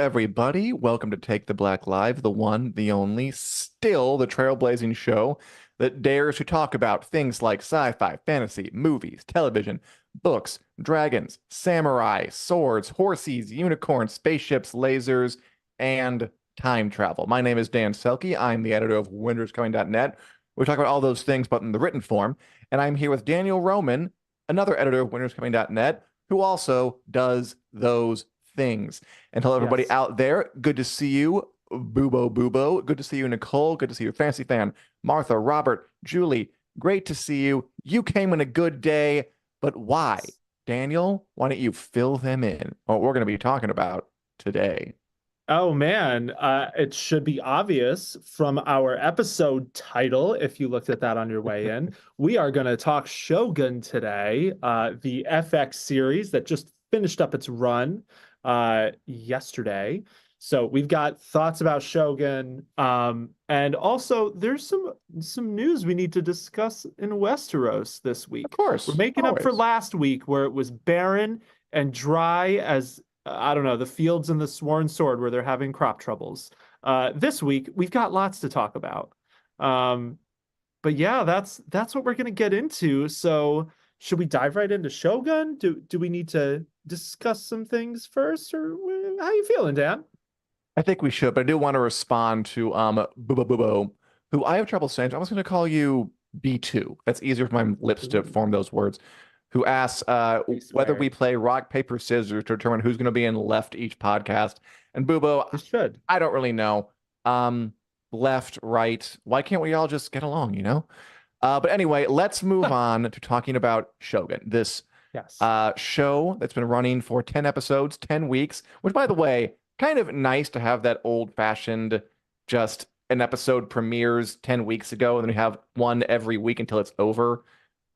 everybody. Welcome to Take the Black Live, the one, the only, still the trailblazing show that dares to talk about things like sci-fi, fantasy, movies, television, books, dragons, samurai, swords, horses, unicorns, spaceships, lasers, and time travel. My name is Dan Selcke. I'm the editor of winterscoming.net. We talk about all those things, but in the written form. And I'm here with Daniel Roman, another editor of winterscoming.net, who also does those things. And hello, everybody Yes. out there. Good to see you, Bubo. Good to see you, Nicole. Good to see you, Fancy Fan, Martha, Robert, Julie. Great to see you. You came in a good day, but why? Daniel, why don't you fill them in on what we're going to be talking about today? Oh man, it should be obvious from our episode title, if you looked at that on your way in. We are going to talk Shogun today, the FX series that just finished up its run yesterday. So we've got thoughts about Shogun, and also there's some news we need to discuss in Westeros this Of week. We're course, making up for always. last week where it was barren and dry as I don't know, the fields in the Sworn Sword where they're having crop troubles. This week we've got lots to talk about. Um, but yeah, that's what we're gonna get into. So should we dive right into Shogun? Do we need to discuss some things first, or how you feeling, Dan? I think we should, but I do want to respond to Bubo, who I have trouble saying. I was going to call you B2. That's easier for my lips to Ooh, form those words. Who asks I whether we swear. play rock, paper, scissors to determine who's going to be in left each podcast. And Bubo, It should. I don't really know. Um, Left, right. Why can't we all just get along, you know? But anyway, let's move on to talking about Shogun, this Yes. show that's been running for 10 episodes, 10 weeks, which, by the way, kind of nice to have that old-fashioned, just an episode premieres 10 weeks ago, and then we have one every week until it's over.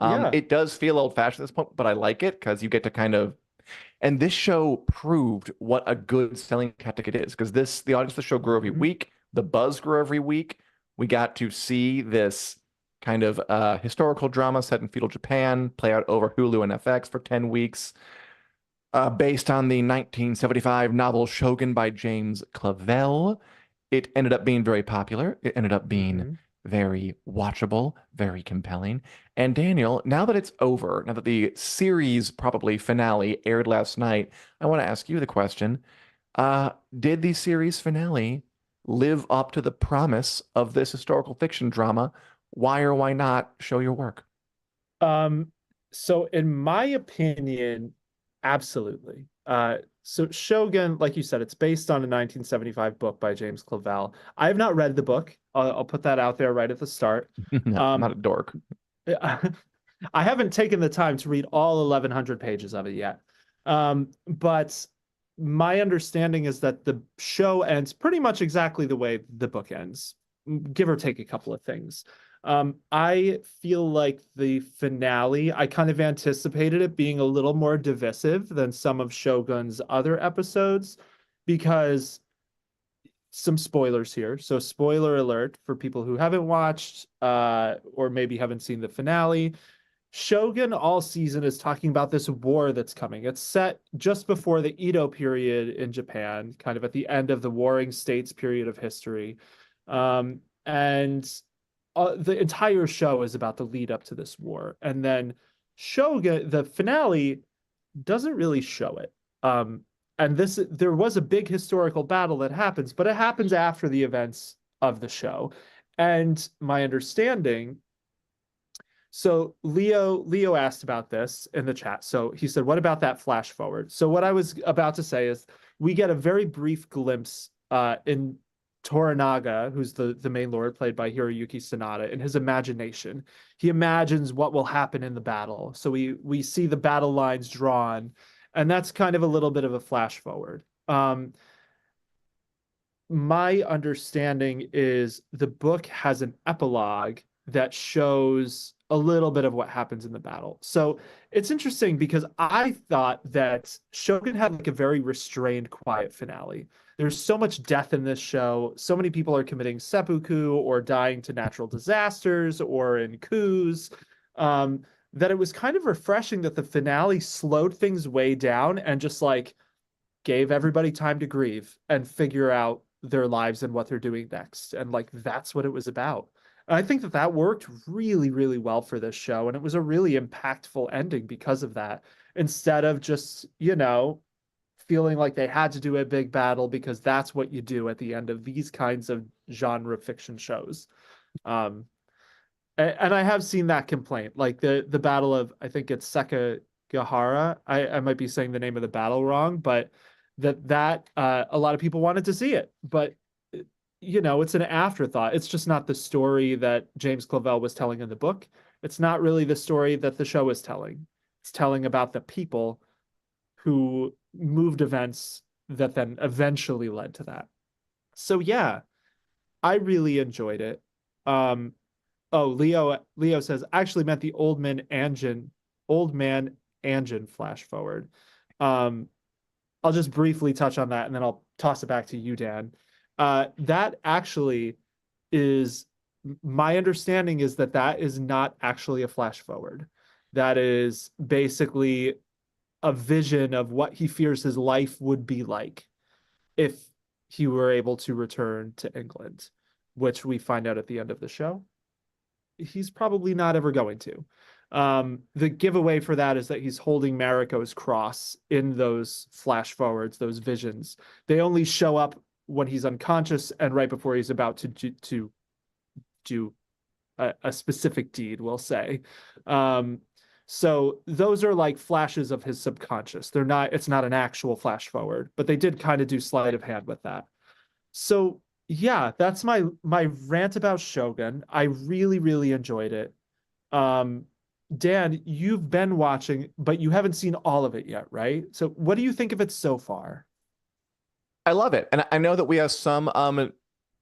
Yeah. It does feel old-fashioned at this point, but I like it because you get to kind of, and this show proved what a good selling tactic it is, because the audience of the show grew every Mhm. week, the buzz grew every week. We got to see this kind of historical drama set in feudal Japan play out over Hulu and FX for 10 weeks, based on the 1975 novel Shōgun by James Clavell. It ended up being very popular. It ended up being Mhm. very watchable, very compelling. And Daniel, now that it's over, now that the series probably finale aired last night, I want to ask you the question. Did the series finale live up to the promise of this historical fiction drama? Why or why not show your work? Um, so in my opinion, absolutely. So Shogun, like you said, it's based on a 1975 book by James Clavell. I have not read the book. I'll put that out there right at the start. No, I'm not Um, a dork. I haven't taken the time to read all 1100 pages of it yet. But my understanding is that the show ends pretty much exactly the way the book ends, give or take a couple of things. I feel like the finale, I kind of anticipated it being a little more divisive than some of Shogun's other episodes because some spoilers here. So spoiler alert for people who haven't watched or maybe haven't seen the finale. Shogun all season is talking about this war that's coming. It's set just before the Edo period in Japan, kind of at the end of the Warring States period of history. And the entire show is about the lead up to this war. And then Shogun, the finale, doesn't really show it. And there was a big historical battle that happens, but it happens after the events of the show. And my understanding, so Leo asked about this in the chat. So he said, "What about that flash forward?" So what I was about to say is we get a very brief glimpse in Toranaga, who's the main lord played by Hiroyuki Sanada, in his imagination. He imagines what will happen in the battle. So we see the battle lines drawn, and that's kind of a little bit of a flash forward. My understanding is the book has an epilogue that shows a little bit of what happens in the battle. So it's interesting because I thought that Shogun had like a very restrained, quiet finale. There's so much death in this show. So many people are committing seppuku or dying to natural disasters or in coups. That it was kind of refreshing that the finale slowed things way down and just like gave everybody time to grieve and figure out their lives and what they're doing next. And like that's what it was about. And I think that that worked really, really well for this show. And it was a really impactful ending because of that. Instead of just, feeling like they had to do a big battle because that's what you do at the end of these kinds of genre fiction shows. Um, and I have seen that complaint, like the battle of, I think it's Sekigahara. I might be saying the name of the battle wrong, but that a lot of people wanted to see it, but it's an afterthought. It's just not the story that James Clavell was telling in the book. It's not really the story that the show is telling. It's telling about the people who moved events that then eventually led to that. So yeah, I really enjoyed it. Oh, Leo says I actually meant the old man Anjin flash forward. Um, I'll just briefly touch on that and then I'll toss it back to you, Dan. That actually is my understanding is that that is not actually a flash forward. That is basically a vision of what he fears his life would be like if he were able to return to England, which we find out at the end of the show. He's probably not ever going to. The giveaway for that is that he's holding Mariko's cross in those flash forwards, those visions. They only show up when he's unconscious and right before he's about to do a specific deed, we'll say. So those are like flashes of his subconscious. It's not an actual flash forward, but they did kind of do sleight of hand with that. So yeah, that's my rant about Shogun. I really, really enjoyed it. Dan, you've been watching, but you haven't seen all of it yet, right? So what do you think of it so far? I love it. And I know that we have some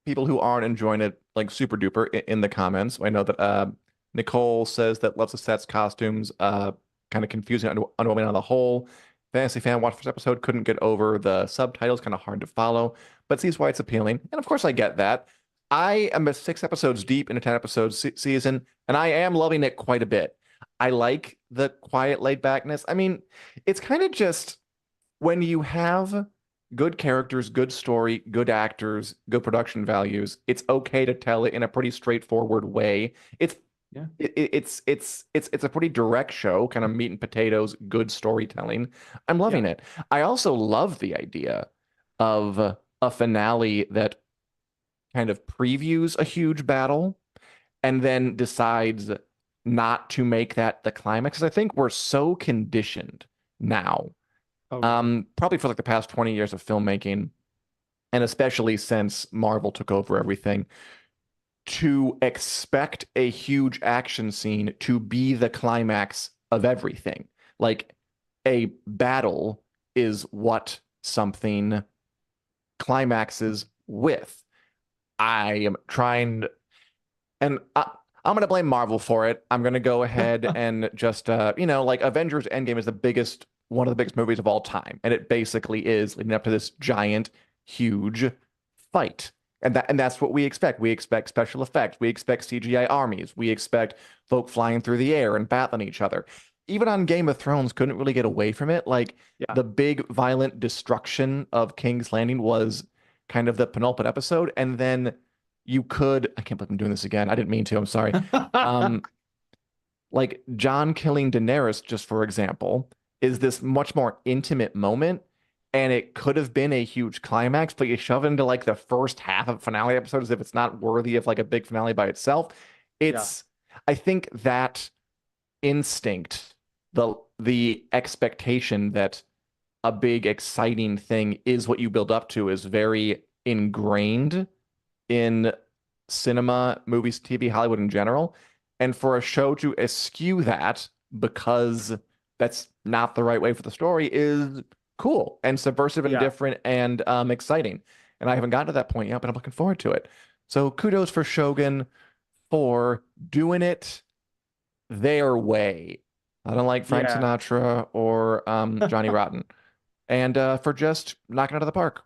people who aren't enjoying it like super duper in the comments. I know that Nicole says that loves the sets, costumes, kind of confusing, underwhelming on the whole. Fantasy fan watched first episode, couldn't get over the subtitles, kind of hard to follow, but sees why it's appealing. And of course, I get that. I am 6 episodes deep in a 10 episode season, and I am loving it quite a bit. I like the quiet laid backness. I mean, it's kind of just when you have good characters, good story, good actors, good production values, it's okay to tell it in a pretty straightforward way. It's Yeah. it's a pretty direct show, kind of meat and potatoes, good storytelling. I'm loving Yeah. it. I also love the idea of a finale that kind of previews a huge battle and then decides not to make that the climax. 'Cause I think we're so conditioned now, Oh, yeah. probably for like the past 20 years of filmmaking, and especially since Marvel took over everything, to expect a huge action scene to be the climax of everything. Like a battle is what something climaxes with. I am trying, and I'm going to blame Marvel for it. I'm going to go ahead and just, like Avengers Endgame is one of the biggest movies of all time. And it basically is leading up to this giant, huge fight. And that's what we expect. We expect special effects. We expect CGI armies. We expect folk flying through the air and battling each other. Even on Game of Thrones, couldn't really get away from it. Like Yeah. the big violent destruction of King's Landing was kind of the penultimate episode. And then I can't believe I'm doing this again. I didn't mean to. I'm sorry. Um, like Jon killing Daenerys, just for example, is this much more intimate moment. And it could have been a huge climax, but you shove it into like the first half of finale episode as if it's not worthy of like a big finale by itself. Yeah. I think that instinct, the expectation that a big exciting thing is what you build up to is very ingrained in cinema, movies, TV, Hollywood in general. And for a show to eschew that because that's not the right way for the story is cool and subversive and Yeah. different and exciting. And I haven't gotten to that point yet, but I'm looking forward to it. So kudos for Shogun for doing it their way. I don't like Frank Yeah. Sinatra or Johnny Rotten. And for just knocking it out of the park.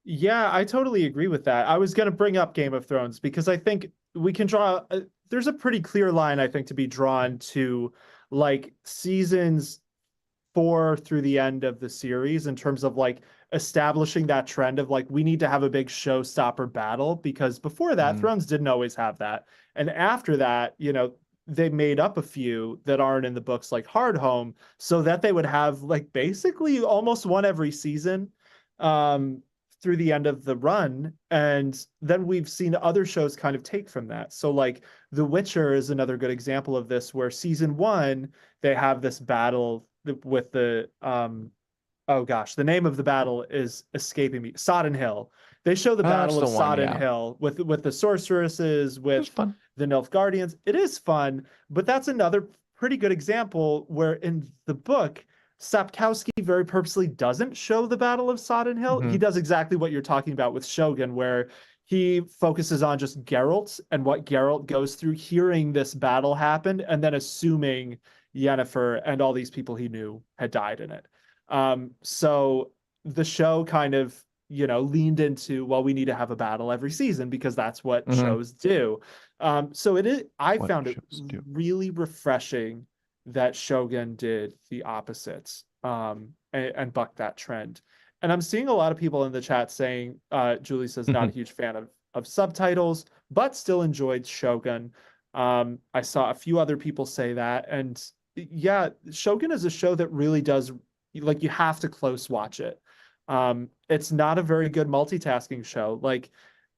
Yeah, I totally agree with that. I was going to bring up Game of Thrones because I think we can draw, there's a pretty clear line, I think, to be drawn to like seasons 4 through the end of the series in terms of like establishing that trend of like we need to have a big showstopper battle, because before that Thrones didn't always have that. And after that, they made up a few that aren't in the books like Hardhome, so that they would have like basically almost one every season through the end of the run. And then we've seen other shows kind of take from that. So like The Witcher is another good example of this, where season 1 they have this battle with the oh gosh, the name of the battle is escaping me. Sodden Hill. They show the battle of Sodden Hill with the sorceresses, with the Nilfgaardians. It is fun, but that's another pretty good example where in the book, Sapkowski very purposely doesn't show the Battle of Sodden Hill. He does exactly what you're talking about with Shōgun, where he focuses on just Geralt and what Geralt goes through hearing this battle happened, and then assuming Yennefer and all these people he knew had died in it. So the show kind of, leaned into, well, we need to have a battle every season because that's what shows do. So I found it really refreshing that Shōgun did the opposites, and bucked that trend. And I'm seeing a lot of people in the chat saying, Julie says, not a huge fan of subtitles, but still enjoyed Shōgun. I saw a few other people say that. And yeah, Shōgun is a show that really does, like, you have to close watch it. It's not a very good multitasking show. Like,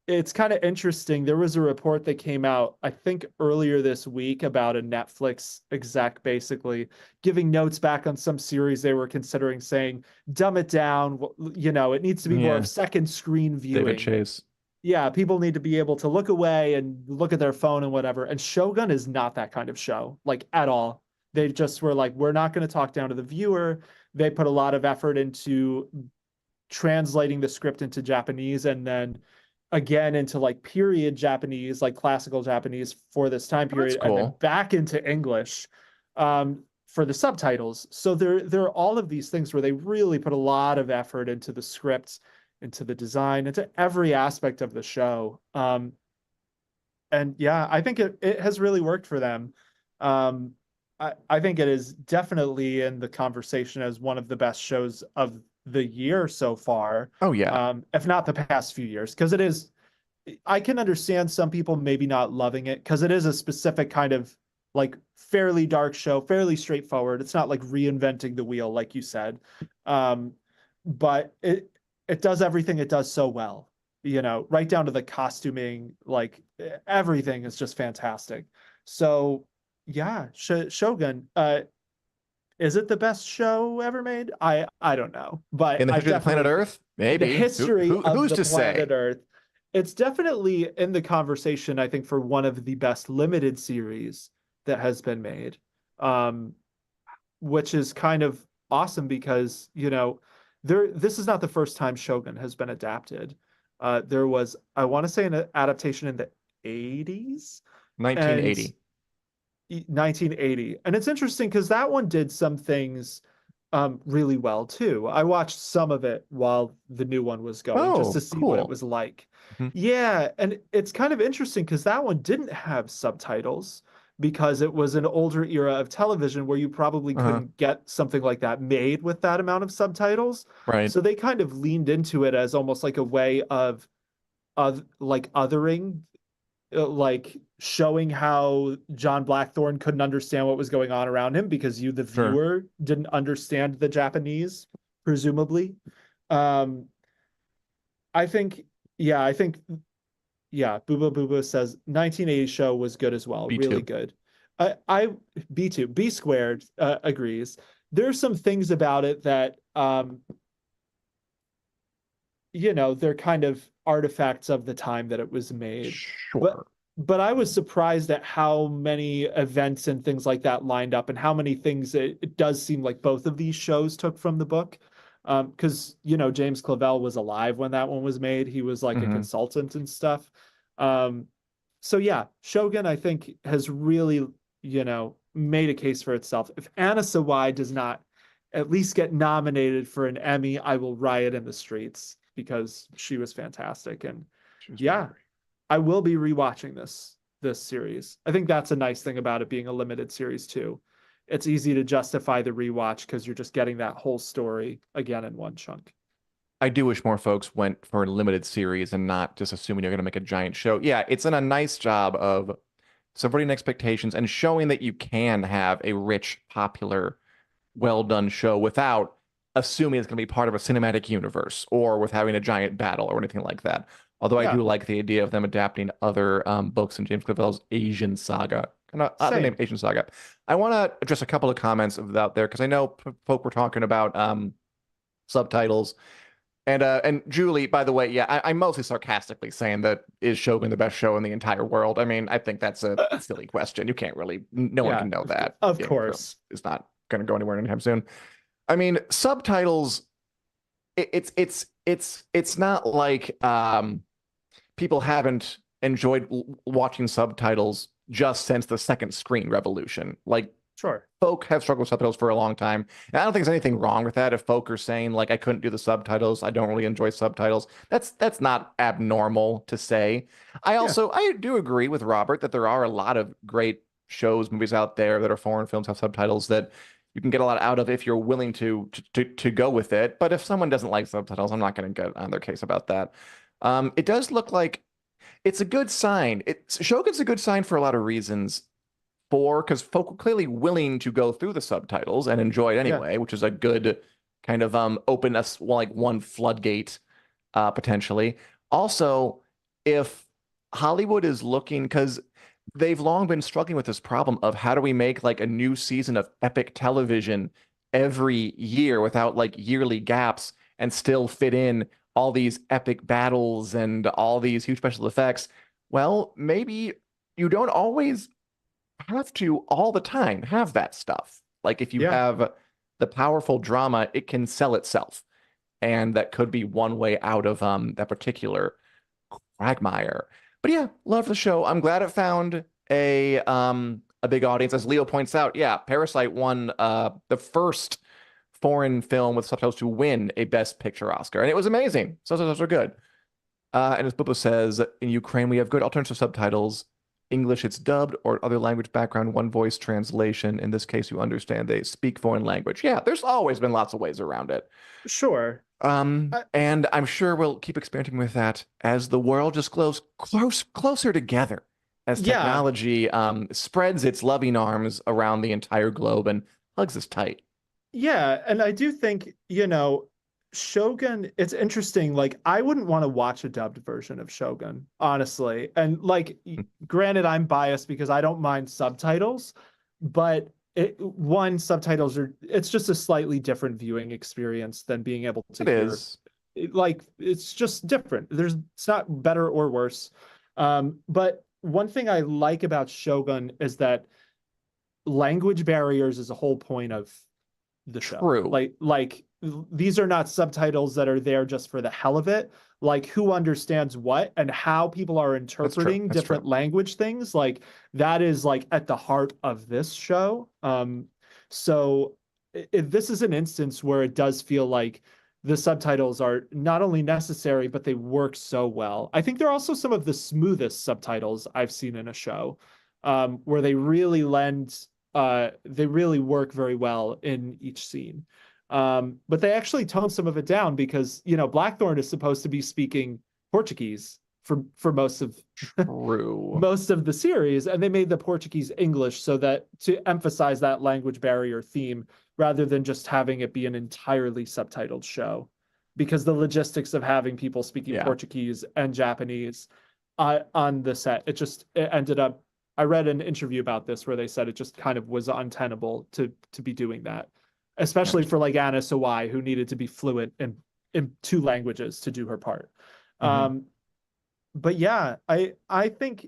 it's kind of interesting. There was a report that came out, I think earlier this week, about a Netflix exec basically giving notes back on some series they were considering, saying, dumb it down. It needs to be more of second screen viewing. David Chase. Yeah, people need to be able to look away and look at their phone and whatever. And Shōgun is not that kind of show, like, at all. They just were like, we're not going to talk down to the viewer. They put a lot of effort into translating the script into Japanese, and then again into like period Japanese, like classical Japanese for this time period, and then back into English for the subtitles. So there are all of these things where they really put a lot of effort into the scripts, into the design, into every aspect of the show. And yeah, I think it has really worked for them. I think it is definitely in the conversation as one of the best shows of the year so far. Oh yeah. If not the past few years, because it is, I can understand some people maybe not loving it because it is a specific kind of like fairly dark show, fairly straightforward. It's not like reinventing the wheel, like you said. But it does everything it does so well, right down to the costuming, like everything is just fantastic. So yeah, Shōgun, is it the best show ever made? I don't know, but in the history of planet Earth, maybe the history who's of the to planet say? Earth. It's definitely in the conversation, I think, for one of the best limited series that has been made, which is kind of awesome because this is not the first time Shōgun has been adapted. There was, I want to say, an adaptation in the 80s, 1980. 1980. And it's interesting because that one did some things really well too. I watched some of it while the new one was going, just to see what it was like. Yeah, and it's kind of interesting because that one didn't have subtitles because it was an older era of television where you probably couldn't get something like that made with that amount of subtitles. Right. So they kind of leaned into it as almost like a way of like othering, like showing how John Blackthorne couldn't understand what was going on around him because you, the viewer, didn't understand the Japanese, presumably. I think Booba Booba says 1980 show was good as well. B2. Really good. B2, B squared agrees. There's some things about it that they're kind of artifacts of the time that it was made. Sure. But I was surprised at how many events and things like that lined up and how many things it does seem like both of these shows took from the book. Because, James Clavell was alive when that one was made. He was like a consultant and stuff. So yeah, Shōgun, I think, has really, made a case for itself. If Anna Sawai does not at least get nominated for an Emmy, I will riot in the streets because she was fantastic. And I will be rewatching this series. I think that's a nice thing about it being a limited series too, it's easy to justify the rewatch because you're just getting that whole story again in one chunk. I do wish more folks went for a limited series and not just assuming you're going to make a giant show. Yeah, it's done a nice job of subverting expectations and showing that you can have a rich, popular, well done show without assuming it's going to be part of a cinematic universe or with having a giant battle or anything like that. Although I Yeah, do like the idea of them adapting other books in James Clavell's Asian Saga. Kind of oddly same. named Asian Saga. I want to address a couple of comments out there because I know folk were talking about subtitles. And Julie, by the way, yeah, I'm mostly sarcastically saying that is Shogun the best show in the entire world? I mean, I think that's a silly question. You can't really, no one Yeah, can know that. of Game course. It's not going to go anywhere anytime soon. I mean, subtitles. It's not like people haven't enjoyed watching subtitles just since the second screen revolution. Like Sure. folk have struggled with subtitles for a long time. And I don't think there's anything wrong with that. If folk are saying like I couldn't do the subtitles, I don't really enjoy subtitles. That's not abnormal to say. I do agree with Robert that there are a lot of great shows, movies out there that are foreign films have subtitles that you can get a lot out of if you're willing to go with it. But if someone doesn't like subtitles, I'm not going to get on their case about that. It does look like it's a good sign. Shogun's a good sign for a lot of reasons because folk were clearly willing to go through the subtitles and enjoy it anyway, which is a good kind of open us like one floodgate potentially. Also, if Hollywood is looking, because they've long been struggling with this problem of how do we make like a new season of epic television every year without like yearly gaps and still fit in all these epic battles and all these huge special effects. Well, maybe you don't always have to all the time have that stuff. Like if you have the powerful drama, it can sell itself. And that could be one way out of that particular quagmire. But yeah, love the show. I'm glad it found a big audience. As Leo points out, yeah, Parasite won the first foreign film with subtitles to win a Best Picture Oscar. And it was amazing. Subtitles are good. And as Bubo says, in Ukraine, we have good alternative subtitles. English, it's dubbed, or other language background, one voice translation. In this case, you understand they speak foreign language. Yeah, there's always been lots of ways around it. Sure. And I'm sure we'll keep experimenting with that as the world just grows closer together, as technology spreads its loving arms around the entire globe and hugs us tight. Yeah, and I do think, Shogun, it's interesting. Like, I wouldn't want to watch a dubbed version of Shogun, honestly. And like, granted, I'm biased because I don't mind subtitles, but subtitles it's just a slightly different viewing experience than being able to hear. Like, it's just different. It's not better or worse. But one thing I like about Shogun is that language barriers is a whole point of the show. True. Like these are not subtitles that are there just for the hell of it. Like who understands what and how people are interpreting different language things. Like that is like at the heart of this show. So this is an instance where it does feel like the subtitles are not only necessary, but they work so well. I think they're also some of the smoothest subtitles I've seen in a show, where they really work very well in each scene. But they actually tone some of it down because, Blackthorn is supposed to be speaking Portuguese for most of most of the series, and they made the Portuguese English so that to emphasize that language barrier theme rather than just having it be an entirely subtitled show, because the logistics of having people speaking Portuguese and Japanese on the set, it ended up. I read an interview about this where they said it just kind of was untenable to be doing that, especially for like Anna Sawai, who needed to be fluent in two languages to do her part. But yeah, I think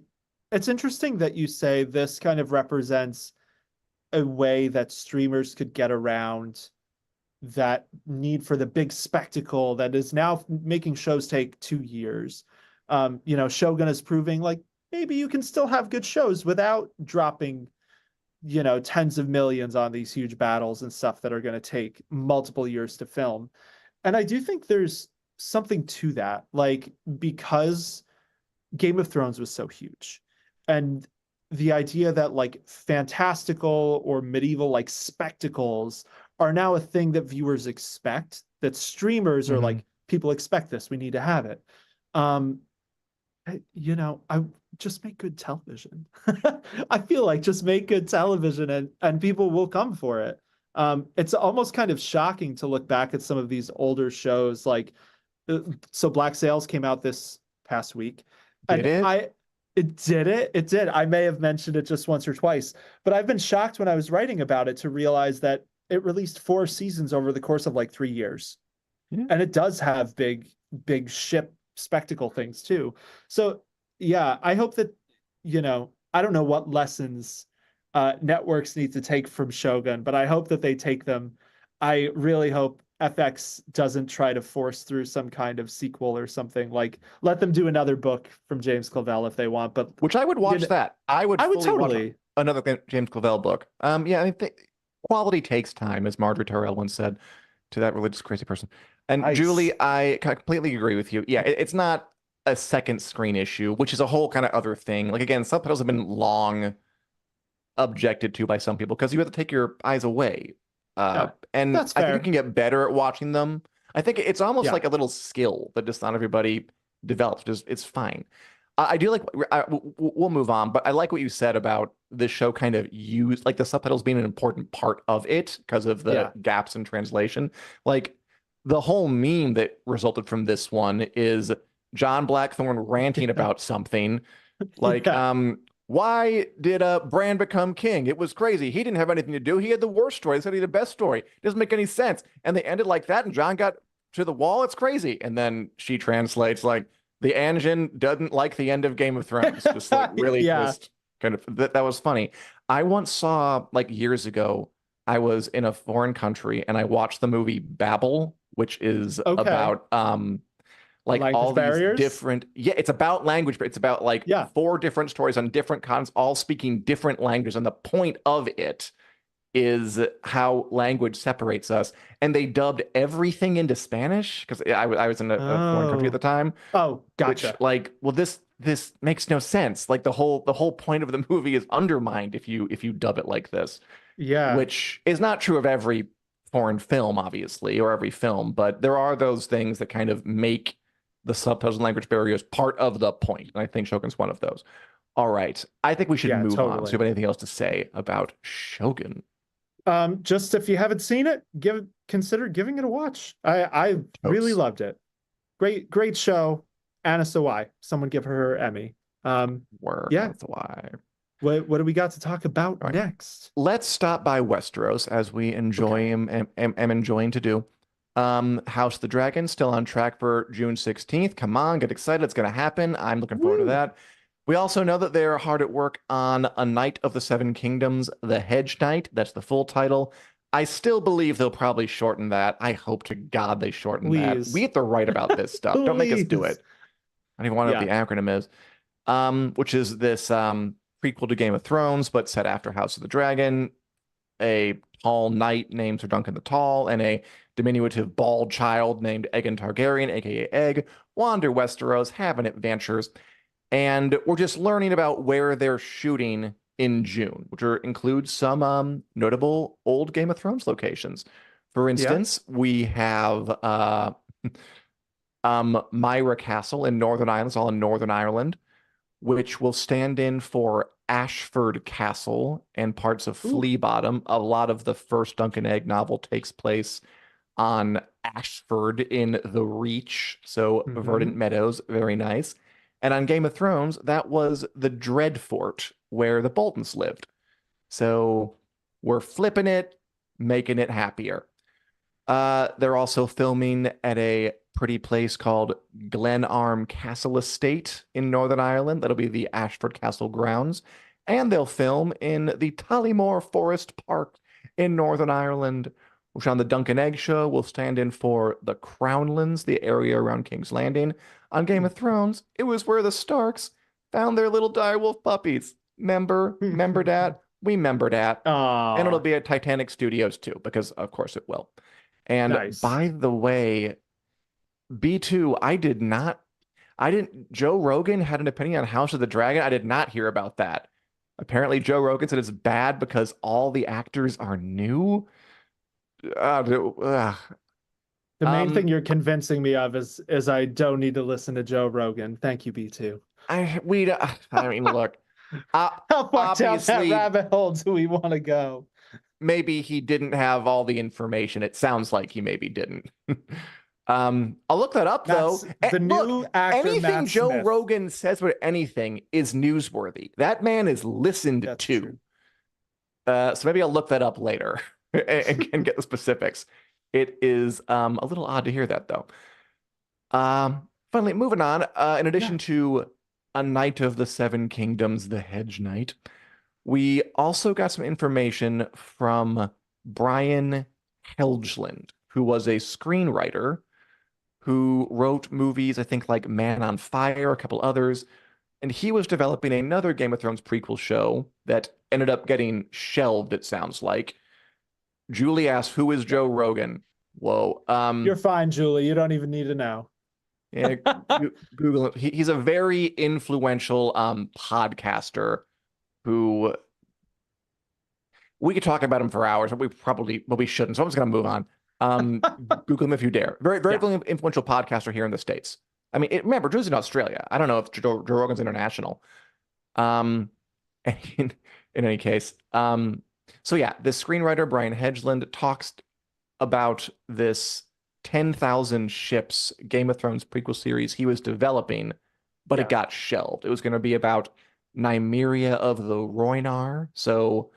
it's interesting that you say this kind of represents a way that streamers could get around that need for the big spectacle that is now making shows take 2 years. Shogun is proving like maybe you can still have good shows without dropping, tens of millions on these huge battles and stuff that are going to take multiple years to film. And I do think there's something to that, like, because Game of Thrones was so huge and the idea that like fantastical or medieval like spectacles are now a thing that viewers expect, that streamers are Mm-hmm. like, people expect this, we need to have it. Um, I just make good television. I feel like just make good television and people will come for it. It's almost kind of shocking to look back at some of these older shows like so Black Sails came out this past week, Did and it? it did. I may have mentioned it just once or twice, but I've been shocked when I was writing about it to realize that it released 4 seasons over the course of like 3 years, Yeah. and it does have big ship spectacle things too. So yeah, I hope that, I don't know what lessons networks need to take from Shogun, but I hope that they take them. I really hope FX doesn't try to force through some kind of sequel or something. Like, let them do another book from James Clavell if they want, but Which I would you watch know, that. I would I would fully watch totally. another James Clavell book. Yeah, I mean, quality takes time, as Marjorie Terrell once said to that religious crazy person. And Nice. Julie, I completely agree with you. Yeah, it's not a second screen issue, which is a whole kind of other thing. Like again, subtitles have been long objected to by some people because you have to take your eyes away. Yeah, And that's I think you fair. can get better at watching them. I think it's almost Yeah. like a little skill that just not everybody develops. Just it's fine. I do like. We'll move on, but I like what you said about this show kind of use like the subtitles being an important part of it because of the Yeah. gaps in translation. Like the whole meme that resulted from this one is John Blackthorne ranting about something like, Yeah. why did Bran become king? It was crazy. He didn't have anything to do. He had the worst story. They said he had the best story. It doesn't make any sense. And they ended like that, and John got to the wall. It's crazy. And then she translates like the engine doesn't like the end of Game of Thrones. Just like really Yeah. just kind of that was funny. I once saw like years ago, I was in a foreign country and I watched the movie Babel, which is Okay. about like all Language these barriers. different it's about language, but it's about like Yeah. 4 different stories on different continents all speaking different languages, and the point of it is how language separates us. And they dubbed everything into Spanish because I was in a foreign country at the Oh. time, Oh, which gotcha. like well this makes no sense. Like the whole point of the movie is undermined if you dub it like this, Yeah. which is not true of every foreign film, obviously, or every film, but there are those things that kind of make the subtitles and language barriers part of the point. And I think Shogun's one of those. All right. I think we should Yeah, move on. So you totally. have anything else to say about Shogun? Just if you haven't seen it, consider giving it a watch. I really Totes. loved it. Great show. Anna Sawai. Someone give her Emmy. Work. Yeah. That's why. What do we got to talk about All right. next? Let's stop by Westeros as we enjoy Okay. am enjoying to do. House of the Dragon still on track for June 16th. Come on, get excited. It's going to happen. I'm looking forward to Woo. that. We also know that they're hard at work on A Knight of the Seven Kingdoms, The Hedge Knight. That's the full title. I still believe they'll probably shorten that. I hope to God they shorten that. We Please. have to write about this stuff. Don't make us do Please. it. I don't even want to know Yeah. what the acronym is. Which is this prequel to Game of Thrones, but set after House of the Dragon. A tall knight named Sir Duncan the Tall and a diminutive bald child named Aegon Targaryen, aka Egg, wander Westeros, having adventures, and we're just learning about where they're shooting in June, which includes some notable old Game of Thrones locations. For Yeah. instance, we have Myra Castle in Northern Ireland, it's all in Northern Ireland, which will stand in for Ashford Castle and parts of Ooh. Flea Bottom. A lot of the first Duncan Egg novel takes place on Ashford in the Reach, so verdant Hmm. meadows, very nice. And on Game of Thrones, that was the Dreadfort where the Boltons lived. So we're flipping it, making it happier. They're also filming at a pretty place called Glenarm Castle Estate in Northern Ireland. That'll be the Ashford Castle grounds. And they'll film in the Tollymore Forest Park in Northern Ireland, which on the Duncan Egg show will stand in for the Crownlands, the area around King's Landing. On Game of Thrones, it was where the Starks found their little direwolf puppies. Remember that? We remember that. And it'll Ah, be at Titanic Studios too, because of course it will. And nice. by the way, B2, I didn't, Joe Rogan had an opinion on House of the Dragon. I did not hear about that. Apparently, Joe Rogan said it's bad because all the actors are new. Uh, The main um, thing you're convincing me of is I don't need to listen to Joe Rogan. Thank you, B2. I mean, look, uh, How far down that obviously, rabbit hole do we want to go? maybe he didn't have all the information. It sounds like he maybe didn't. I'll look that up though. The Look, new actor anything Matt Joe Smith. Rogan says about anything is newsworthy. That man is listened That's to. true. So maybe I'll look that up later and get the specifics. It is a little odd to hear that though. Finally, moving on. In Yeah. addition to A Knight of the Seven Kingdoms, the Hedge Knight, we also got some information from Brian Helgeland, who was a screenwriter who wrote movies, I think like Man on Fire, a couple others, and he was developing another Game of Thrones prequel show that ended up getting shelved, it sounds like. Julie asked, "Who is Joe Rogan?" Whoa. You're fine, Julie. You don't even need to know. Yeah, Google him. He's a very influential podcaster who we could talk about him for hours, but we shouldn't. So I'm just gonna move on. Google him if you dare. Very Yeah. influential podcaster here in the States. I mean, remember, Drew's in Australia. I don't know if Joe Rogan's international. Um, in, in any case, so yeah, this screenwriter Brian Hedgeland talks about this 10,000 ships Game of Thrones prequel series he was developing, but it Yeah. got shelved. It was going to be about Nymeria of the Rhoynar. So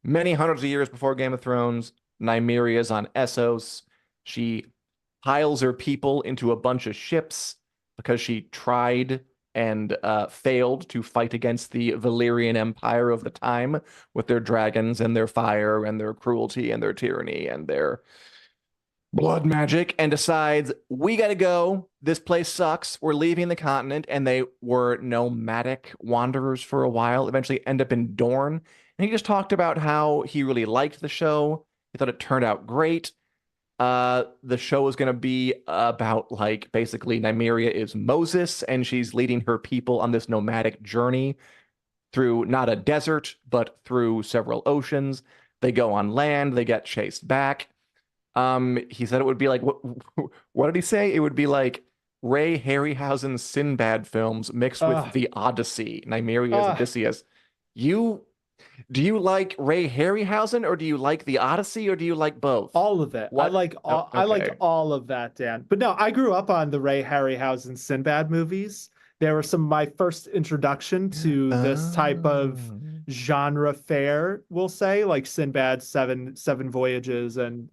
many hundreds of years before Game of Thrones, Nymeria's on Essos. She piles her people into a bunch of ships because she tried and failed to fight against the Valyrian Empire of the time with their dragons and their fire and their cruelty and their tyranny and their blood magic, and decides, we gotta go. This place sucks. We're leaving the continent. And they were nomadic wanderers for a while, eventually end up in Dorne. And he just talked about how he really liked the show. He thought it turned out great. The show is going to be about like basically Nymeria is Moses and she's leading her people on this nomadic journey through not a desert, but through several oceans. They go on land, they get chased back. He said it would be like what did he say? It would be like Ray Harryhausen's Sinbad films mixed with Uh, the Odyssey, Nymeria's uh, Odysseus. You do you like Ray Harryhausen or do you like the Odyssey or do you like both? all of it. What? Oh, I like okay. all of that, Dan. But no, I grew up on the Ray Harryhausen Sinbad movies. They were some of my first introduction to this type of Oh. genre fare, we'll say, like Sinbad Seven Voyages and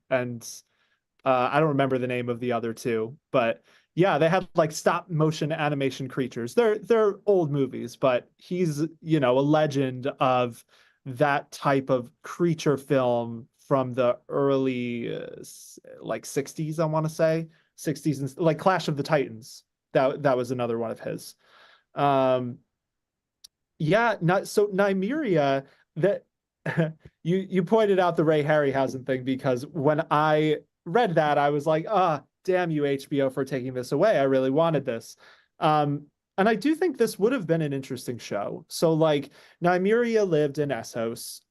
I don't remember the name of the other two, but yeah, they had like stop motion animation creatures. They're old movies, but he's, you know, a legend of that type of creature film from the early like 60s, I want to say. 60s, and like Clash of the Titans. That was another one of his. Um yeah, not so Nymeria, that you pointed out the Ray Harryhausen thing, because when I read that, I was like, ah, damn you, HBO, for taking this away. I really wanted this. And I do think this would have been an interesting show. So, like, Nymeria lived in Essos.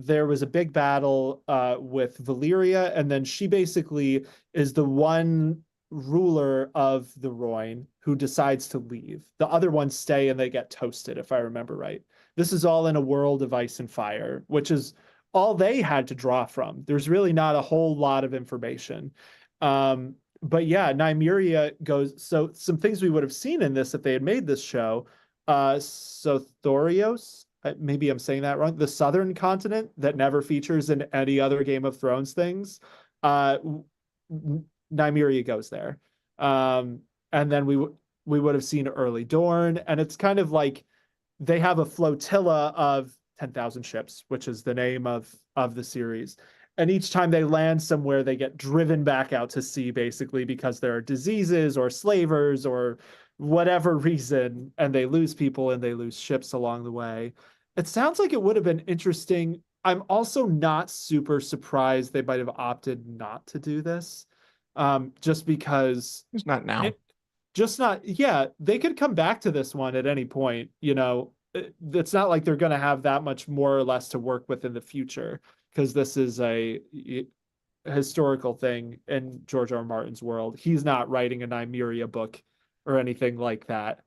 There was a big battle with Valyria, and then she basically is the one ruler of the Rhoyne who decides to leave. The other ones stay and they get toasted, if I remember right. This is all in a world of ice and fire, which is all they had to draw from. There's really not a whole lot of information. But yeah, Nymeria goes. So some things we would have seen in this if they had made this show. So Thorios, maybe I'm saying that wrong. The southern continent that never features in any other Game of Thrones things. Uh, Nymeria goes there. And then we would have seen early Dorne, and it's kind of like they have a flotilla of 10,000 ships, which is the name of the series. And each time they land somewhere, they get driven back out to sea, basically, because there are diseases or slavers or whatever reason, and they lose people and they lose ships along the way. It sounds like it would have been interesting. I'm also not super surprised they might have opted not to do this, just because It's not now. it just not, yeah, they could come back to this one at any point, you know. it's not like they're going to have that much more or less to work with in the future, because this is a historical thing in George R. R. Martin's world. He's not writing a Nymeria book or anything like that.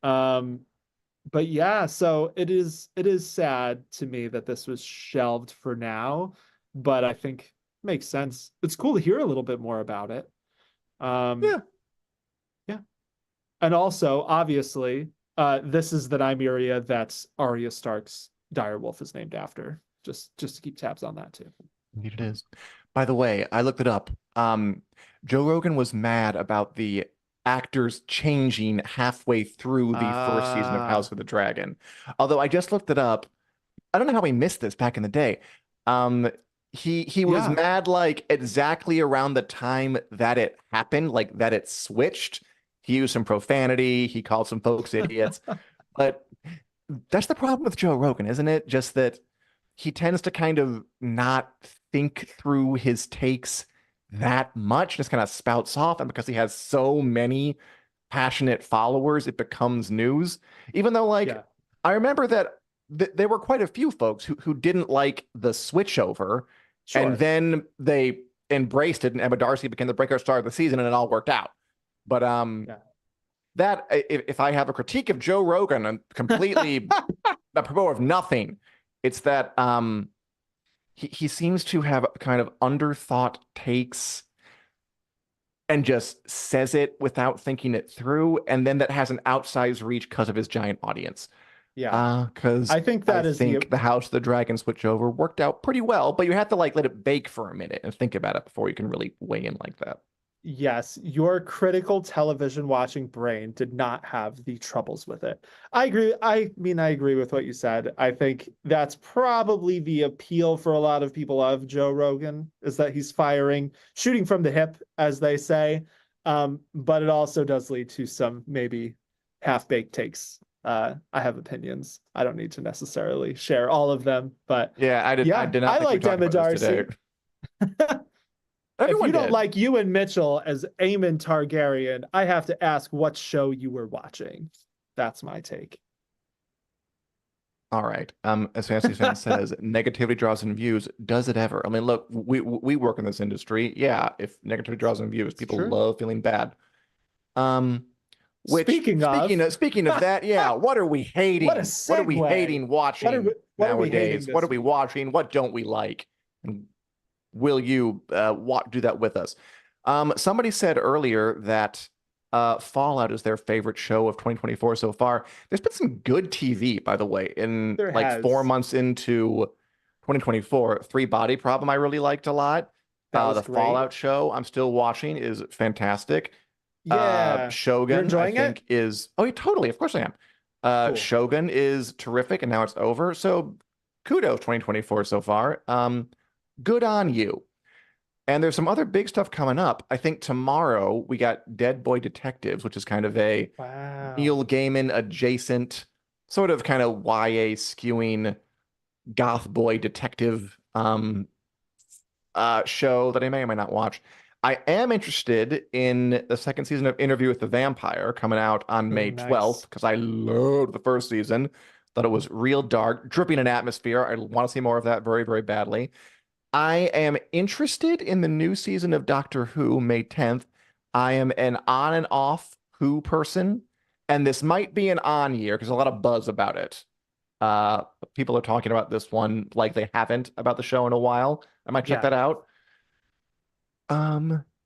But yeah, so it is sad to me that this was shelved for now, but I think makes sense. It's cool to hear a little bit more about it. Um, Yeah. yeah. And also, obviously, this is the Nymeria that Arya Stark's direwolf is named after. Just to keep tabs on that too. Indeed it is. By the way, I looked it up. Joe Rogan was mad about the actors changing halfway through the first season of House of the Dragon. Although I just looked it up. I don't know how he missed this back in the day. Um, he was Yeah. mad like exactly around the time that it happened, like that it switched. He used some profanity. He called some folks idiots. But that's the problem with Joe Rogan, isn't it? Just that he tends to kind of not think through his takes that much, just kind of spouts off. And because he has so many passionate followers, it becomes news. Even though, like, Yeah. I remember that there were quite a few folks who didn't like the switchover, and Sure. then they embraced it, and Emma Darcy became the breakout star of the season, and it all worked out. But Yeah. that if I have a critique of Joe Rogan and completely apropos of nothing, it's that he seems to have kind of underthought takes and just says it without thinking it through, and then that has an outsized reach because of his giant audience. Yeah. Because I think that is the House of the Dragon switchover worked out pretty well, but you have to like let it bake for a minute and think about it before you can really weigh in like that. Yes, your critical television watching brain did not have the troubles with it. I agree. I mean, I agree with what you said. I think that's probably the appeal for a lot of people of Joe Rogan, is that he's shooting from the hip, as they say. But it also does lead to some maybe half-baked takes. I have opinions. I don't need to necessarily share all of them, but Yeah, I did not I think we liked talked Emma about this Darcy. today. If Everyone you don't did. like Ewan Mitchell as Aemon Targaryen, I have to ask what show you were watching. That's my take. All right. As Fantasy Fan says, negativity draws in views. Does it ever? I mean, look, we work in this industry. Yeah, if negativity draws in views, It's people true. love feeling bad. Which Speaking of, speaking of that, yeah, what are we hating? what a What are we segue. hating watching What are we hating nowadays? this What are we week? watching? What don't we like? And will you do that with us? Somebody said earlier that Fallout is their favorite show of 2024 so far. There's been some good TV, by the way, in There like 4 months has. into 2024. Three Body Problem I really liked a lot. That was The great. Fallout show I'm still watching is fantastic. Yeah. You're Shogun, I enjoying it? think is oh yeah, totally, of course I am. Cool. Shogun is terrific, and now it's over. So kudos 2024 so far. Good on you. And there's some other big stuff coming up. I think tomorrow we got Dead Boy Detectives, which is kind of a Wow. Neil Gaiman adjacent, sort of kind of YA skewing goth boy detective show that I may or may not watch. I am interested in the second season of Interview with the Vampire coming out on Oh, May 12th nice. because I loved the first season. Thought it was real dark, dripping in atmosphere. I want to see more of that very, very badly. I am interested in the new season of Doctor Who, May 10th. I am an on and off Who person, and this might be an on year because a lot of buzz about it. Uh, People are talking about this one like they haven't about the show in a while. I might check Yeah. that out.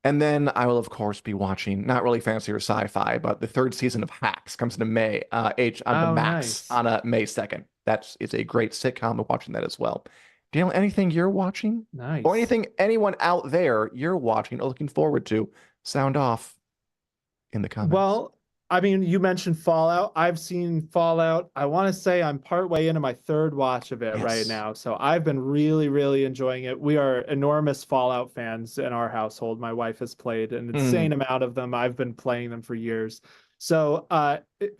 And then I will of course be watching not really fantasy or sci-fi, but the third season of Hacks comes into May, on the Oh, Max nice. on May 2nd. That is a great sitcom. I'm watching that as well. Daniel, anything you're watching? Or Nice. anything anyone out there you're watching or looking forward to? Sound off in the comments. Well, I mean, you mentioned Fallout. I've seen Fallout. I want to say I'm partway into my third watch of it right Yes. now. So I've been really, really enjoying it. We are enormous Fallout fans in our household. My wife has played an insane Hmm. amount of them. I've been playing them for years. So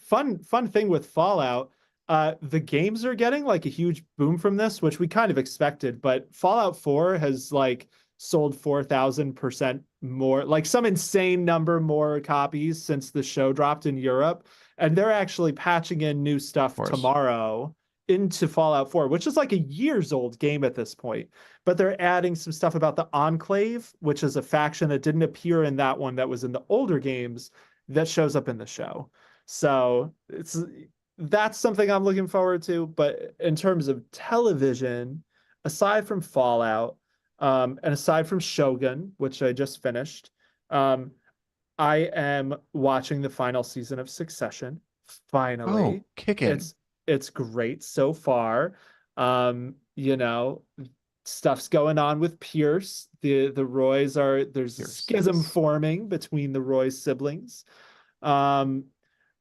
fun thing with Fallout. The games are getting like a huge boom from this, which we kind of expected, but Fallout 4 has like sold 4,000% more, like some insane number more copies since the show dropped in Europe. and they're actually patching in new Of stuff course. tomorrow into Fallout 4, which is like a years old game at this point. But they're adding some stuff about the Enclave, which is a faction that didn't appear in that one that was in the older games that shows up in the show. So that's something I'm looking forward to. But in terms of television, aside from Fallout, and aside from Shogun, which I just finished, um, I am watching the final season of Succession. Oh, Finally, kicking. it's great so far. You know, stuff's going on with Pierce. The Roys are there's a Pierce, schism yes. forming between the Roy siblings. Um,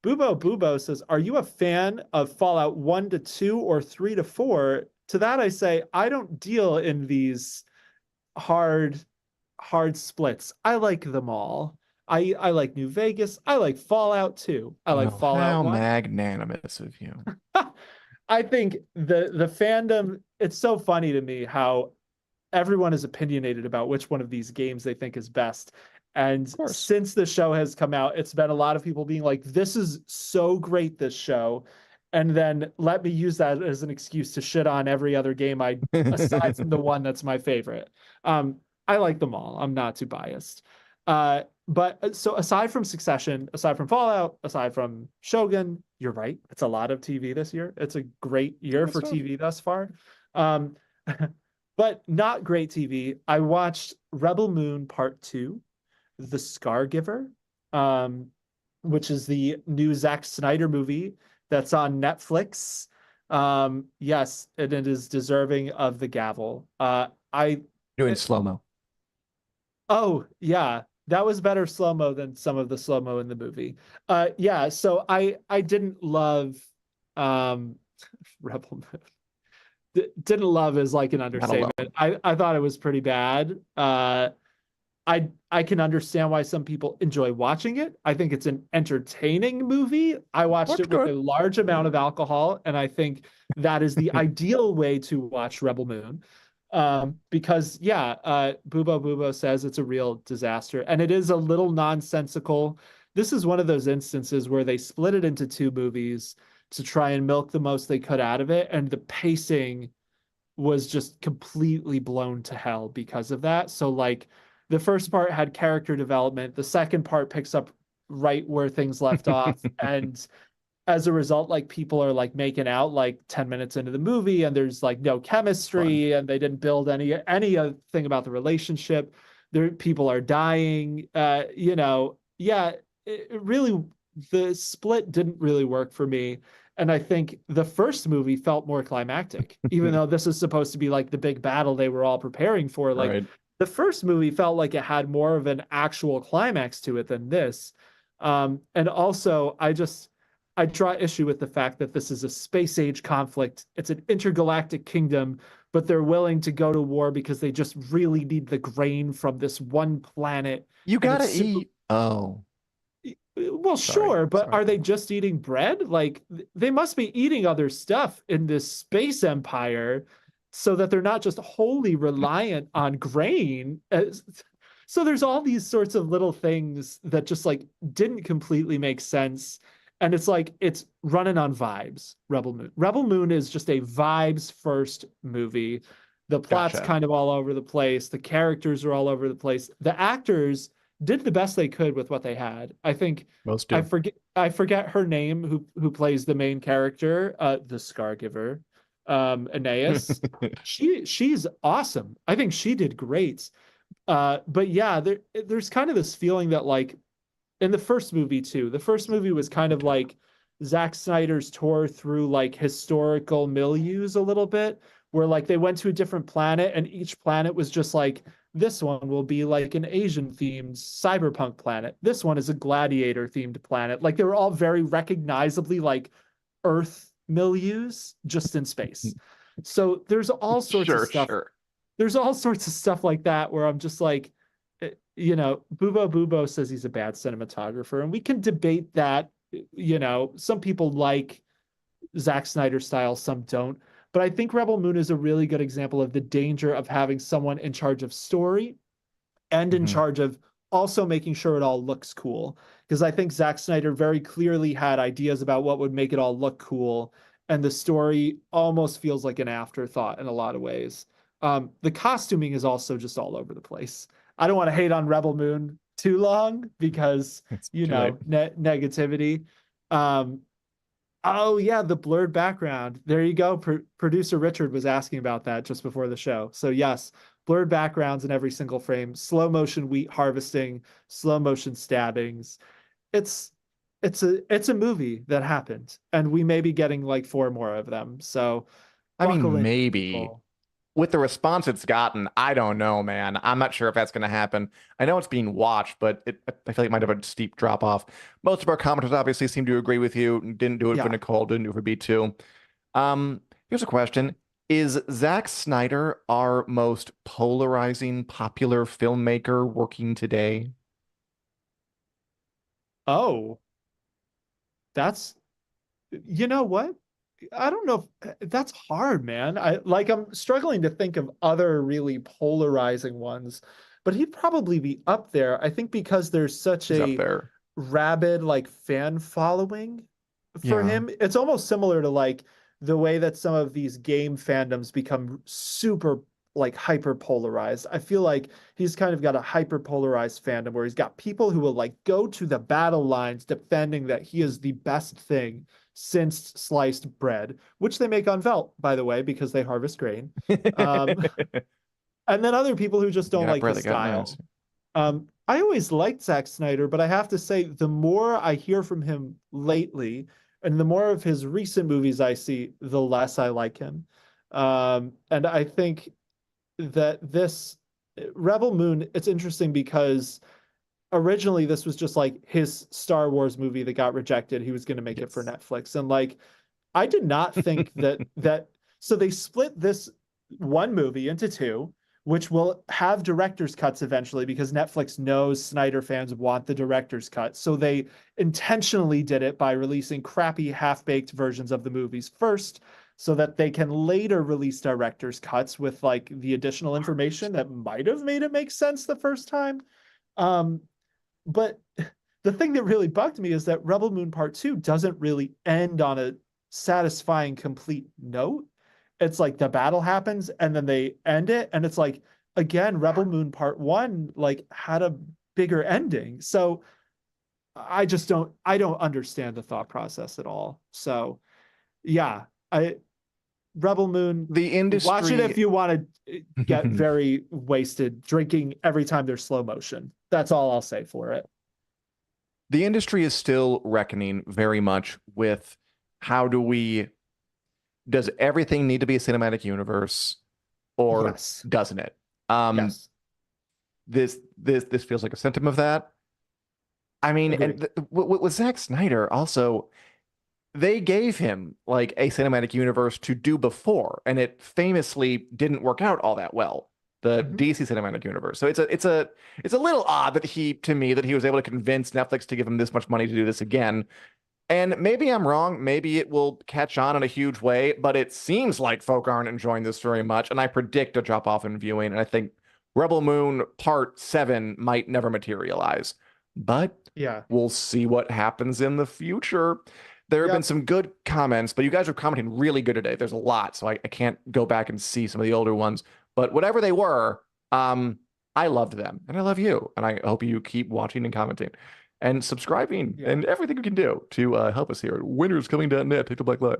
Bubo says, "Are you a fan of Fallout 1 to 2 or 3 to 4?" To that I say, I don't deal in these hard splits. I like them all. I like New Vegas. I like Fallout 2. I like Oh, Fallout how 1. magnanimous of you. I think the fandom, it's so funny to me how everyone is opinionated about which one of these games they think is best. And Of course. since the show has come out, it's been a lot of people being like, this is so great, this show. And then let me use that as an excuse to shit on every other game aside from the one that's my favorite. I like them all. I'm not too biased. But so aside from Succession, aside from Fallout, aside from Shogun, you're right. It's a lot of TV this year. It's a great year for Stuff. TV thus far. Um, but not great TV. I watched Rebel Moon Part 2, The Scargiver, which is the new Zack Snyder movie that's on Netflix. Yes, and it is deserving of the gavel. I Doing slow-mo. Oh, yeah. That was better slow-mo than some of the slow-mo in the movie. Yeah, so I didn't love um Rebel Moon. Didn't love is like an Not understatement. alone. I thought it was pretty bad. I can understand why some people enjoy watching it. I think it's an entertaining movie. I watched Looks it with a good. large amount of alcohol, and I think that is the ideal way to watch Rebel Moon. Because yeah, Bubo says it's a real disaster, and it is a little nonsensical. This is one of those instances where they split it into two movies to try and milk the most they could out of it, and the pacing was just completely blown to hell because of that. So like the first part had character development, the second part picks up right where things left off, and as a result, like people are like making out like 10 minutes into the movie, and there's like no Fun. chemistry, and they didn't build any thing about the relationship. There people are dying. Yeah, it really, the split didn't really work for me. And I think the first movie felt more climactic, even though this is supposed to be like the big battle they were all preparing for. Like Right. the first movie felt like it had more of an actual climax to it than this. And also, I draw issue with the fact that this is a space age conflict. It's an intergalactic kingdom, but they're willing to go to war because they just really need the grain from this one planet. You And it's gotta super, eat. Oh, well, sorry. sure, but Sorry. are they just eating bread? Like they must be eating other stuff in this space empire so that they're not just wholly reliant on grain. So there's all these sorts of little things that just like didn't completely make sense. And it's like it's running on vibes, Rebel Moon. Rebel Moon is just a vibes first movie. The plot's Gotcha. kind of all over the place. The characters are all over the place. The actors did the best they could with what they had. I think Most I do. forget I forget her name who plays the main character, the Scargiver, Aeneas. She's awesome. I think she did great. But yeah, there's kind of this feeling that like in the first movie too. The first movie was kind of like Zack Snyder's tour through like historical milieus a little bit, where like they went to a different planet and each planet was just like this one will be like an Asian themed cyberpunk planet. This one is a gladiator themed planet. Like they were all very recognizably like Earth milieus just in space. So there's all sorts of Sure, stuff. sure. There's all sorts of stuff like that where I'm just like, Bubo says he's a bad cinematographer, and we can debate that. Some people like Zack Snyder style, some don't. But I think Rebel Moon is a really good example of the danger of having someone in charge of story and in Hmm. charge of also making sure it all looks cool. Because I think Zack Snyder very clearly had ideas about what would make it all look cool, and the story almost feels like an afterthought in a lot of ways. The costuming is also just all over the place. I don't want to hate on Rebel Moon too long because, It's you too late. know, negativity. Um, oh yeah, the blurred background. There you go. Producer Richard was asking about that just before the show. So yes, blurred backgrounds in every single frame, slow motion wheat harvesting, slow motion stabbings. It's it's a movie that happened, and we may be getting like 4 more of them. So I buckle mean, in, maybe. people. With the response it's gotten, I don't know, man. I'm not sure if that's going to happen. I know it's being watched, but I feel like it might have a steep drop off. Most of our commenters obviously seem to agree with you. Didn't do it for Yeah. Nicole, didn't do it for B2. Here's a question. Is Zack Snyder our most polarizing popular filmmaker working today? Oh, that's you know what? I don't know if that's hard, man. I'm struggling to think of other really polarizing ones, but he'd probably be up there. I think because there's such He's up a there. rabid like fan following for Yeah. him. It's almost similar to like the way that some of these game fandoms become super like hyper polarized. I feel like he's kind of got a hyper polarized fandom where he's got people who will like go to the battle lines defending that he is the best thing since sliced bread, which they make on Velt, by the way, because they harvest grain. Um, and then other people who just You don't got like bread his that got nice. style. I always liked Zack Snyder, but I have to say, the more I hear from him lately, and the more of his recent movies I see, the less I like him. And I think that this Rebel Moon, it's interesting because originally this was just like his Star Wars movie that got rejected. He was going to make it for Yes. Netflix, and like I did not think that so they split this one movie into two, which will have director's cuts eventually because Netflix knows Snyder fans want the director's cut. So they intentionally did it by releasing crappy half-baked versions of the movies first so that they can later release director's cuts with like the additional information that might have made it make sense the first time. Um, but the thing that really bugged me is that Rebel Moon Part 2 doesn't really end on a satisfying, complete note. It's like the battle happens and then they end it. And it's like, again, Rebel Moon Part 1 like had a bigger ending. So I don't understand the thought process at all. So yeah, I Rebel Moon, The watch it if industry you want to get very wasted drinking every time there's slow motion. That's all I'll say for it. the industry is still reckoning very much with how does everything need to be a cinematic universe or Yes. doesn't it? Um, Yes. this feels like a symptom of that. I mean, and Agreed. with Zack Snyder also, they gave him like a cinematic universe to do before, and it famously didn't work out all that well. The Mhm. DC cinematic universe. So it's a little odd that he was able to convince Netflix to give him this much money to do this again. And maybe I'm wrong. Maybe it will catch on in a huge way, but it seems like folk aren't enjoying this very much. And I predict a drop off in viewing. And I think Rebel Moon Part 7 might never materialize. But Yeah. we'll see what happens in the future. There have been Yep. some good comments, but you guys are commenting really good today. There's a lot, so I can't go back and see some of the older ones. But whatever they were, I loved them, and I love you, and I hope you keep watching and commenting and subscribing Yeah. and everything you can do to help us here. Winnerscoming.net, take the Black Light.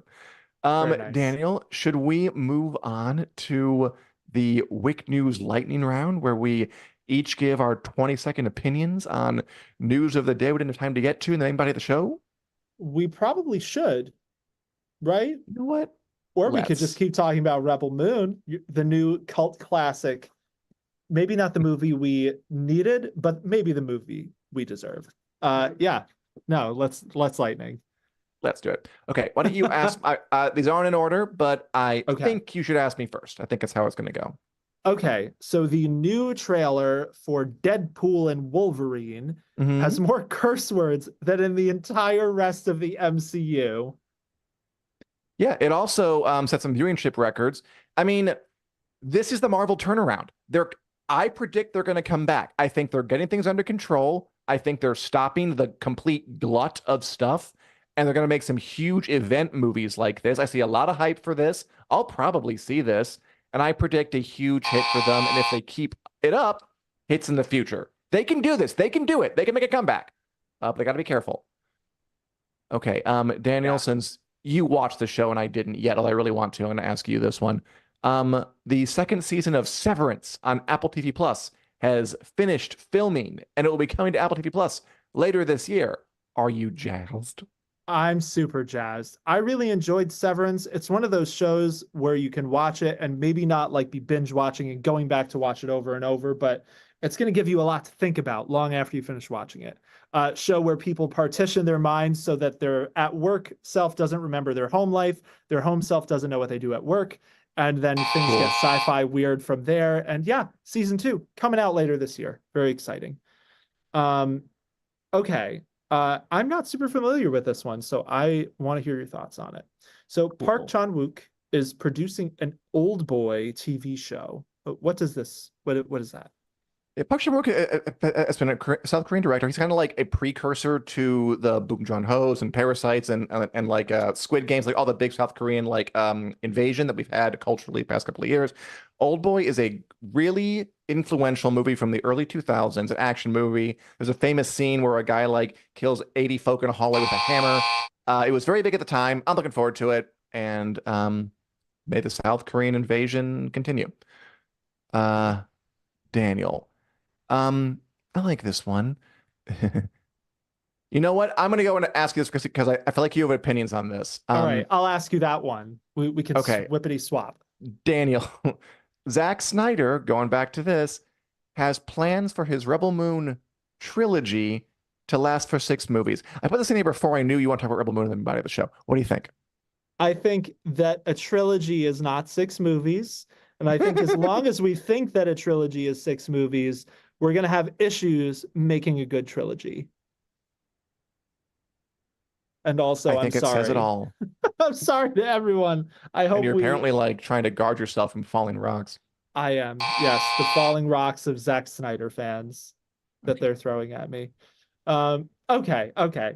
Very nice. Daniel, should we move on to the WiC News Lightning Round, where we each give our 20-second opinions on news of the day we didn't have time to get to, and then anybody at the show? We probably should, right? You know what? Or we could just Let's. keep talking about Rebel Moon, the new cult classic. Maybe not the movie we needed, but maybe the movie we deserve. Yeah. No, let's lightning. Let's do it. Okay, why don't you ask? These aren't in order, but I Okay. think you should ask me first. I think that's how it's going to go. Okay, so the new trailer for Deadpool and Wolverine has Hmm. more curse words than in the entire rest of the MCU. Yeah, it also set some viewership records. I mean, this is the Marvel turnaround. I predict they're going to come back. I think they're getting things under control. I think they're stopping the complete glut of stuff, and they're going to make some huge event movies like this. I see a lot of hype for this. I'll probably see this, and I predict a huge hit for them. And if they keep it up, hits in the future. They can do this. They can do it. They can make a comeback. But they got to be careful. Okay, Daniel, Yeah. since you watched the show and I didn't yet, although I really want to, I'm going to ask you this one. The second season of Severance on Apple TV Plus has finished filming, and it will be coming to Apple TV Plus later this year. Are you jazzed? I'm super jazzed. I really enjoyed Severance. It's one of those shows where you can watch it and maybe not like be binge watching and going back to watch it over and over, but it's going to give you a lot to think about long after you finish watching it. Show where people partition their minds so that their at work self doesn't remember their home life, their home self doesn't know what they do at work, and then things Cool. get sci-fi weird from there. And yeah, season 2 coming out later this year. Very exciting. Um, okay. I'm not super familiar with this one, so I want to hear your thoughts on it. So Park Cool. Chan-wook is producing an Old Boy TV show. What does this? What is that? Yeah, Park Chan-wook has been a South Korean director. He's kind of like a precursor to the Bong Joon-ho's and Parasites and like Squid Games, like all the big South Korean like invasion that we've had culturally the past couple of years. Old Boy is a really influential movie from the early 2000s, an action movie. There's a famous scene where a guy like kills 80 folk in a hallway with a hammer. It was very big at the time. I'm looking forward to it, and may the South Korean invasion continue. Uh, Daniel. I like this one. You know what? I'm gonna go and ask you this because I feel like you have opinions on this. All right, I'll ask you that one. We can Okay, whippity swap. Daniel, Zack Snyder, going back to this, has plans for his Rebel Moon trilogy to last for 6 movies. I put this in here before I knew you want to talk about Rebel Moon in the body of the show. What do you think? I think that a trilogy is not 6 movies, and I think as long as we think that a trilogy is 6 movies, we're going to have issues making a good trilogy. And also, I think it says it all. I'm sorry to everyone. I hope And you're apparently like trying to guard yourself from falling rocks. I am. Yes, the falling rocks of Zack Snyder fans that they're throwing at me. Okay.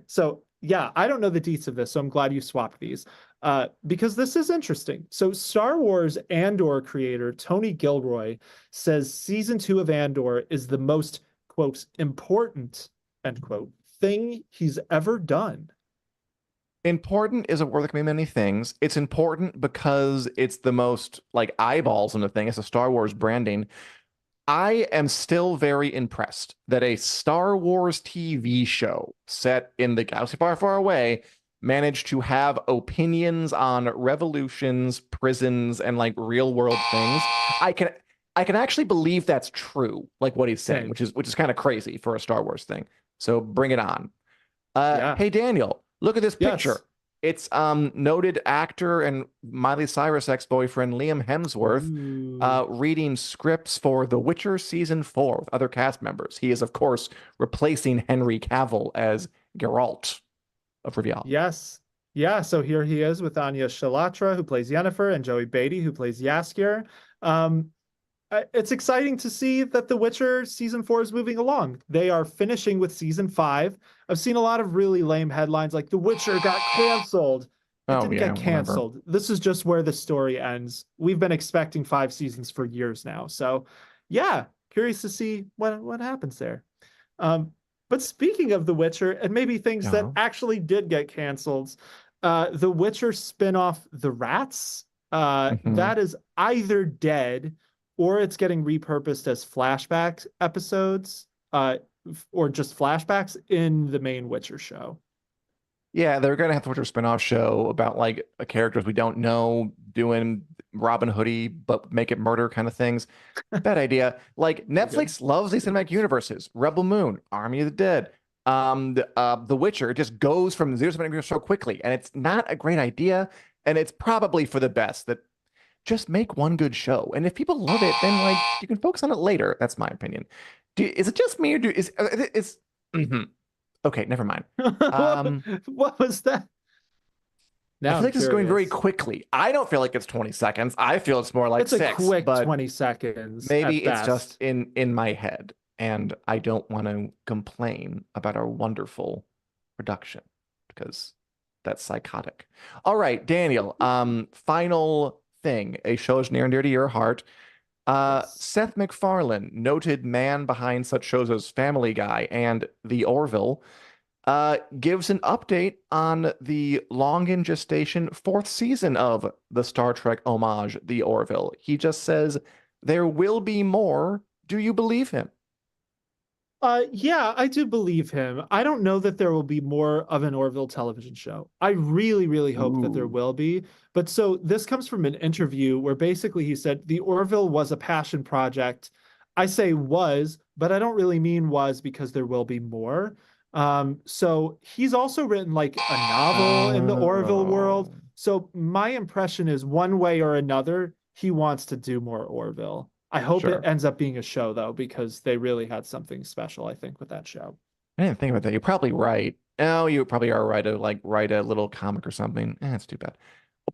So yeah, I don't know the deets of this, so I'm glad you swapped these. Because this is interesting. So Star Wars Andor creator Tony Gilroy says season 2 of Andor is the most, quote, important, end quote, thing he's ever done. Important is a word that can mean many things. It's important because it's the most like eyeballs in the thing. It's a Star Wars branding. I am still very impressed that a Star Wars TV show set in the galaxy far, far away managed to have opinions on revolutions, prisons, and like real world things. I can actually believe that's true, like what he's saying, Same. which is kind of crazy for a Star Wars thing. So bring it on. Yeah. Hey Daniel, look at this Yes. picture. It's noted actor and Miley Cyrus ex-boyfriend Liam Hemsworth Ooh. reading scripts for The Witcher season 4 with other cast members. He is, of course, replacing Henry Cavill as Geralt of Riviera. Yes. Yeah, so here he is with Anya Shalatra, who plays Yennefer, and Joey Beatty, who plays Jaskier. It's exciting to see that The Witcher season 4 is moving along. They are finishing with season 5. I've seen a lot of really lame headlines like The Witcher got canceled. It Oh didn't yeah, get canceled. This is just where the story ends. We've been expecting 5 seasons for years now. So yeah, curious to see what happens there. But speaking of The Witcher and maybe things that Yeah. actually did get canceled, The Witcher spinoff, The Rats, Mhm. that is either dead or it's getting repurposed as flashback episodes, or just flashbacks in the main Witcher show. Yeah, they're gonna have the Witcher spin-off show about like characters we don't know doing Robin Hoodie, but make it murder kind of things. Bad idea. Like Netflix loves these cinematic universes. Rebel Moon, Army of the Dead, The Witcher. It just goes from zero to cinematic universe so quickly, and it's not a great idea. And it's probably for the best that just make one good show. And if people love it, then like you can focus on it later. That's my opinion. Is it just me or Mhm. Okay, never mind. Um, What was that? I Now feel I'm like this is going very curious. quickly. I don't feel like it's 20 seconds. I feel it's more like It's a 6, quick but 20 seconds maybe at it's just best. in my head, and I don't want to complain about our wonderful production because that's psychotic. All right, Daniel, final thing, a show is near and dear to your heart. Yes. Seth MacFarlane, noted man behind such shows as Family Guy and The Orville, gives an update on the long in gestation 4th season of the Star Trek homage, The Orville. He just says, there will be more. Do you believe him? Yeah, I do believe him. I don't know that there will be more of an Orville television show. I really, really hope that there Ooh, will be. But so this comes from an interview where basically he said the Orville was a passion project. I say was, but I don't really mean was because there will be more. So he's also written like a novel in the Orville world. oh, So my impression is one way or another, he wants to do more Orville. I hope it sure. ends up being a show though, because they really had something special, I think, with that show. I didn't think about that. You're probably right. Oh, you probably are right to like write a little comic or something. It's too bad.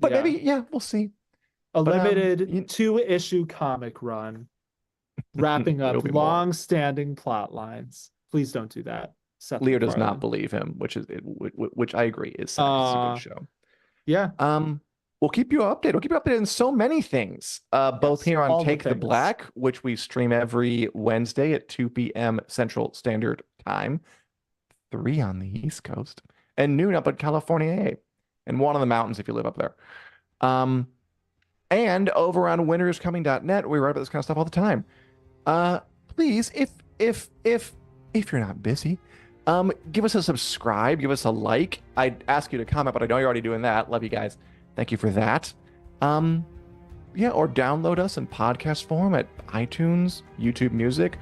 But maybe, Yeah. yeah, we'll see. A But limited 2-issue comic run wrapping up there'll be more. long-standing plot lines. Please don't do that, Seth Leo does not MacFarlane. believe him, which I agree is sad 'cause it's a good Uh show. yeah, Um, we'll keep you updated. We'll keep you updated in so many things. Both yes, here on all the Take the things. Black, which we stream every Wednesday at 2 p.m. Central Standard Time, 3 on the East Coast, and noon up at California A, and 1 on the mountains if you live up there. Um, and over on winteriscoming.net, we write about this kind of stuff all the time. Uh, please, if you're not busy, give us a subscribe, give us a like. I'd ask you to comment, but I know you're already doing that. Love you guys. Thank you for that. Yeah, or download us in podcast form at iTunes, YouTube Music,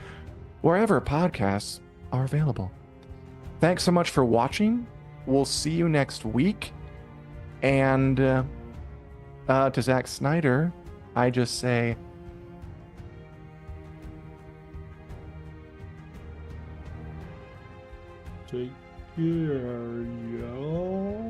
wherever podcasts are available. Thanks so much for watching. We'll see you next week. And to Zack Snyder, I just say, Take care, yo.